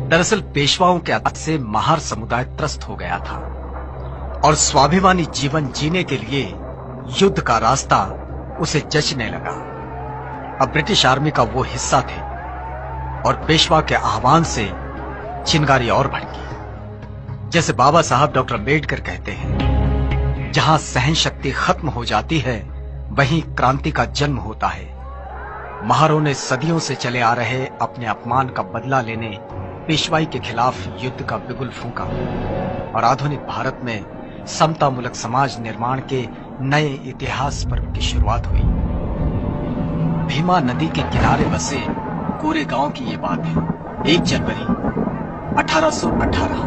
दरअसल पेशवाओं के अत्याचार से महार समुदाय त्रस्त हो गया था और स्वाभिमानी जीवन जीने के लिए युद्ध का रास्ता उसे जचने लगा। अब ब्रिटिश आर्मी का वो हिस्सा थे और पेशवा के आह्वान से चिंगारी और भड़की। जैसे बाबा साहब डॉक्टर अम्बेडकर कहते हैं, जहां सहन शक्ति खत्म हो जाती है वहीं क्रांति का जन्म होता है। महारों ने सदियों से चले आ रहे अपने अपमान का बदला लेने पेशवाई के खिलाफ युद्ध का बिगुल फूंका और आधुनिक भारत में समतामूलक समाज निर्माण के नए इतिहास पर्व की शुरुआत हुई। भीमा नदी के किनारे बसे पूरे गांव की ये बात है। 1 जनवरी 1818।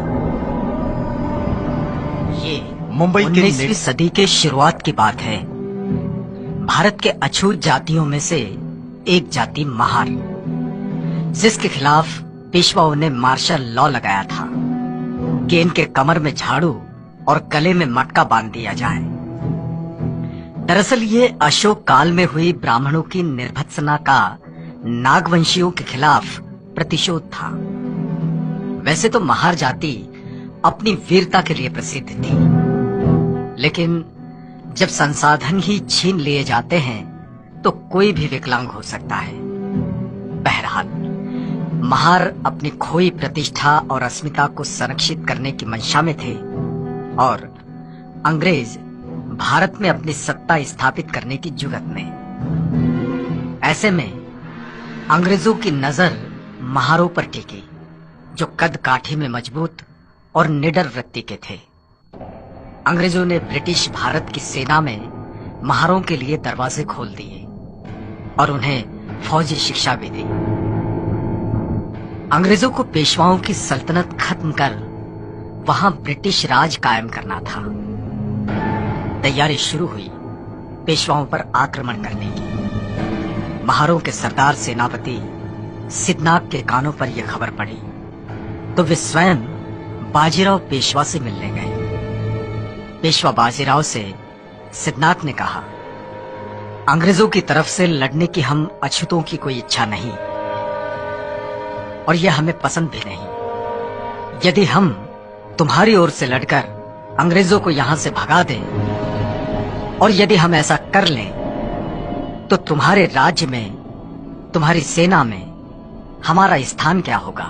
ये मुंबई के 19वीं सदी के शुरुआत की बात है। भारत के अछूत जातियों में से एक जाति महार, जिसके खिलाफ पेशवाओं ने मार्शल लॉ लगाया था कि इनके कमर में झाड़ू और गले में मटका बांध दिया जाए। दरअसल ये अशोक काल में हुई ब्राह्मणों की निर्भत्सना का नागवंशियों के खिलाफ प्रतिशोध था। वैसे तो महार जाति अपनी वीरता के लिए प्रसिद्ध थी, लेकिन जब संसाधन ही छीन लिए जाते हैं तो कोई भी विकलांग हो सकता है। बहरहाल महार अपनी खोई प्रतिष्ठा और अस्मिता को संरक्षित करने की मंशा में थे और अंग्रेज भारत में अपनी सत्ता स्थापित करने की जुगत में। ऐसे में अंग्रेजों की नजर महारों पर टिकी, जो कद काठी में मजबूत और निडर वृत्ति के थे। अंग्रेजों ने ब्रिटिश भारत की सेना में महारों के लिए दरवाजे खोल दिए और उन्हें फौजी शिक्षा भी दी। अंग्रेजों को पेशवाओं की सल्तनत खत्म कर वहां ब्रिटिश राज कायम करना था। तैयारी शुरू हुई पेशवाओं पर आक्रमण करने की। महारों के सरदार सेनापति सिद्धनाथ के कानों पर यह खबर पड़ी तो वे स्वयं बाजीराव पेशवा से मिलने गए। पेशवा बाजीराव से सिद्धनाथ ने कहा, अंग्रेजों की तरफ से लड़ने की हम अछूतों की कोई इच्छा नहीं और यह हमें पसंद भी नहीं। यदि हम तुम्हारी ओर से लड़कर अंग्रेजों को यहां से भगा दें और यदि हम ऐसा कर लें तो तुम्हारे राज्य में, तुम्हारी सेना में हमारा स्थान क्या होगा।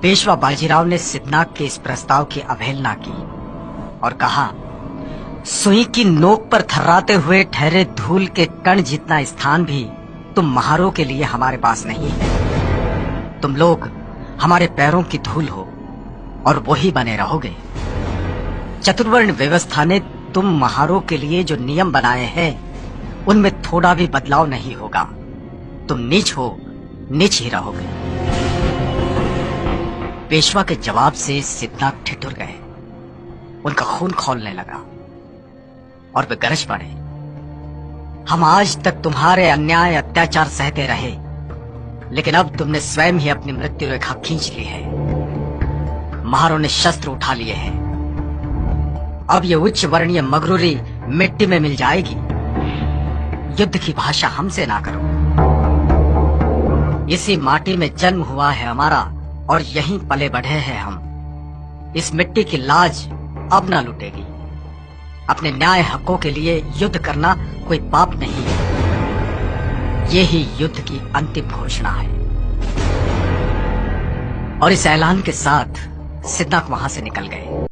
पेशवा बाजीराव ने सिद्धनाथ के इस प्रस्ताव की अवहेलना की और कहा, सुई की नोक पर थर्राते हुए ठहरे धूल के कण जितना स्थान भी तुम महारों के लिए हमारे पास नहीं है। तुम लोग हमारे पैरों की धूल हो और वही बने रहोगे। चतुर्वर्ण व्यवस्था ने तुम महारों के लिए जो नियम बनाए हैं उनमें थोड़ा भी बदलाव नहीं होगा। तुम नीच हो, नीच ही रहोगे। पेशवा के जवाब से सिद्धनाथ ठिठुर गए। उनका खून खौलने लगा और वे गरज पड़े, हम आज तक तुम्हारे अन्याय अत्याचार सहते रहे, लेकिन अब तुमने स्वयं ही अपनी मृत्यु रेखा खींच ली है। महारों ने शस्त्र उठा लिए हैं। अब ये उच्च वर्णीय मगरूरी मिट्टी में मिल जाएगी। युद्ध की भाषा हमसे ना करो। इसी माटी में जन्म हुआ है हमारा और यहीं पले बढ़े हैं हम। इस मिट्टी की लाज अब ना लुटेगी। अपने न्याय हकों के लिए युद्ध करना कोई पाप नहीं है। ये ही युद्ध की अंतिम घोषणा है। और इस ऐलान के साथ सिद्धनाथ वहां से निकल गए।